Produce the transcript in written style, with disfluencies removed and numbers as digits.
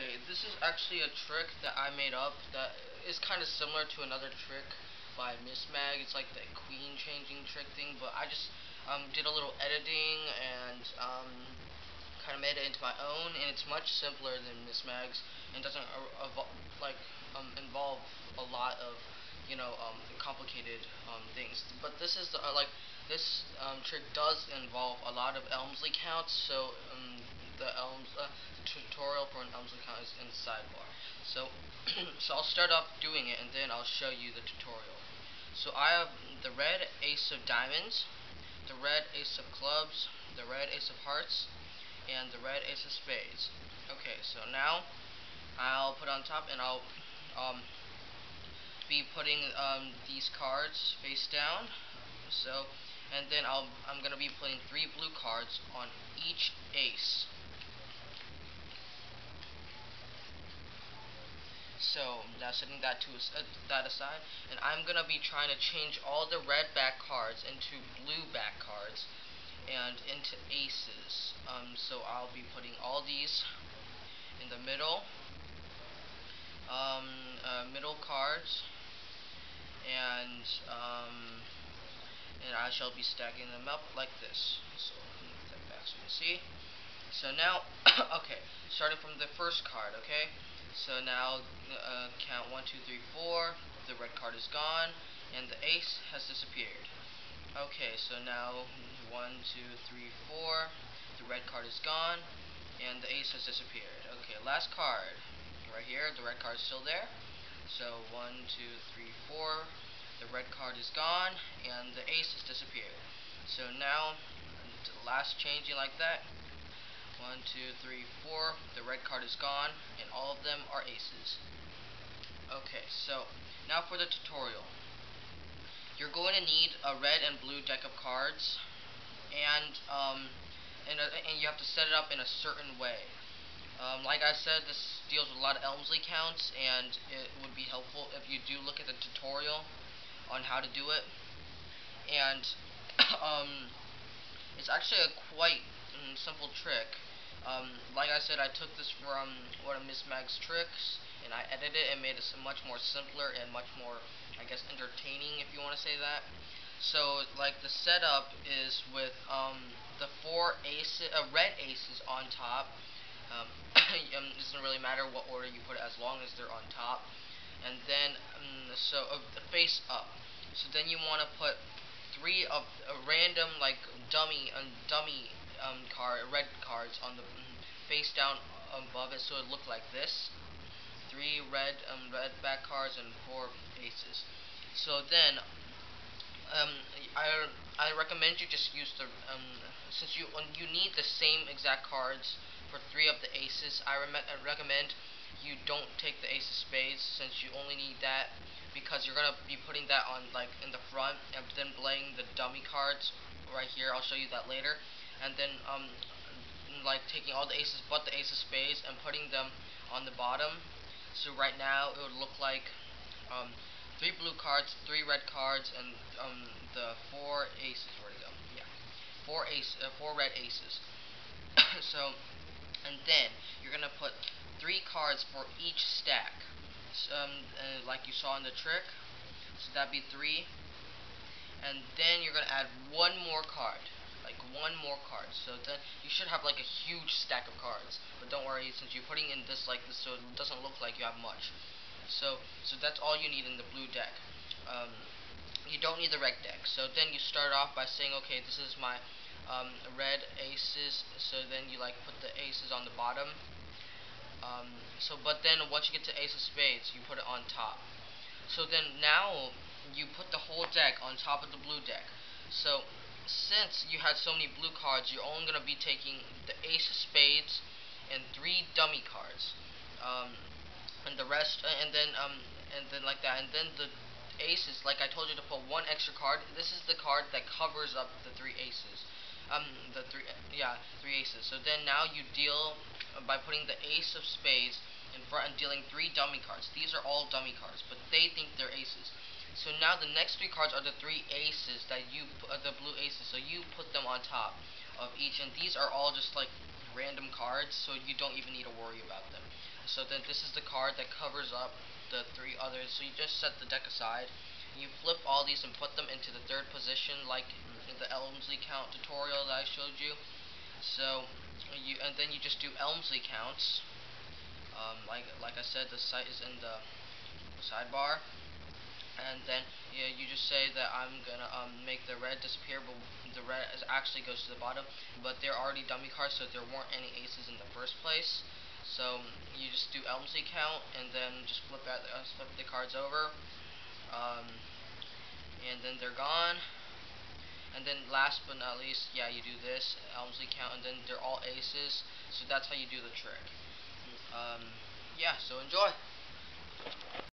Okay, this is actually a trick that I made up that is kind of similar to another trick by Mismag. It's like the queen changing trick thing, but I just did a little editing and kind of made it into my own, and it's much simpler than Mismag's and doesn't involve a lot of complicated things. But this is this trick does involve a lot of Elmsley counts, so the tutorial for an Elmsley count is in the sidebar. So, so I'll start off doing it, and then I'll show you the tutorial. So I have the red ace of diamonds, the red ace of clubs, the red ace of hearts, and the red ace of spades. Okay, so now I'll put on top, and I'll be putting these cards face down. So, and then I'm gonna be putting 3 blue cards on each ace. So now setting that aside, and I'm gonna be trying to change all the red back cards into blue back cards and into aces. So I'll be putting all these in the middle cards, and I shall be stacking them up like this. So move that back so you can see. So now, okay, starting from the first card, okay? So now, count 1, 2, 3, 4, the red card is gone, and the ace has disappeared. Okay, so now, 1, 2, 3, 4, the red card is gone, and the ace has disappeared. Okay, last card, right here, the red card is still there. So, 1, 2, 3, 4, the red card is gone, and the ace has disappeared. So now, the last changing like that. 1, 2, 3, 4. The red card is gone, and all of them are aces. Okay, so now for the tutorial. You're going to need a red and blue deck of cards, and you have to set it up in a certain way. Like I said, this deals with a lot of Elmsley counts, and it would be helpful if you do look at the tutorial on how to do it. And it's actually a quite simple trick. Like I said, I took this from one of Mismag's tricks, and I edited it and made it much more simpler and much more, I guess, entertaining, if you want to say that. So, like, the setup is with the 4 aces, red aces on top. It doesn't really matter what order you put it, as long as they're on top. And then, face up. So then you want to put 3 of a random, like, dummy red cards on the face down above it, so it looked like this. 3 red back cards and 4 aces. So then, I recommend you just use the since you need the same exact cards for 3 of the aces. I recommend you don't take the ace of spades, since you only need that because you're gonna be putting that on, like, in the front, and then playing the dummy cards right here. I'll show you that later. And then like, taking all the aces but the ace of spades and putting them on the bottom. So right now it would look like 3 blue cards, 3 red cards, and the 4 aces. Where'd it go? Yeah, 4 red aces. So, and then you're gonna put 3 cards for each stack, like you saw in the trick. So that'd be 3, and then you're gonna add 1 more card, like 1 more card. So then you should have like a huge stack of cards. But don't worry, since you're putting in this like this, so it doesn't look like you have much. So that's all you need in the blue deck. You don't need the red deck. So then you start off by saying, okay, this is my red aces. So then you, like, put the aces on the bottom. But then once you get to ace of spades, you put it on top. So then now you put the whole deck on top of the blue deck. So since you had so many blue cards, you're only going to be taking the ace of spades and 3 dummy cards. And the rest, and then like that, and then the aces, like I told you to put 1 extra card. This is the card that covers up the 3 aces. The 3 aces. So then now you deal by putting the ace of spades in front and dealing 3 dummy cards. These are all dummy cards, but they think they're aces. So now the next 3 cards are the 3 aces that the blue aces. So you put them on top. of each, and these are all just like random cards, so you don't even need to worry about them. So then this is the card that covers up the three others. So you just set the deck aside. You flip all these and put them into the third position, like in the Elmsley count tutorial that I showed you. So and then you just do Elmsley counts. Like I said, the site is in the sidebar, and then you just say that I'm gonna make the red disappear, but the red actually goes to the bottom. But they're already dummy cards, so there weren't any aces in the first place. So you just do Elmsley count, and then just flip the cards over, um, and then they're gone. And then last but not least, yeah, you do this Elmsley count, and then they're all aces. So that's how you do the trick. Yeah, so enjoy.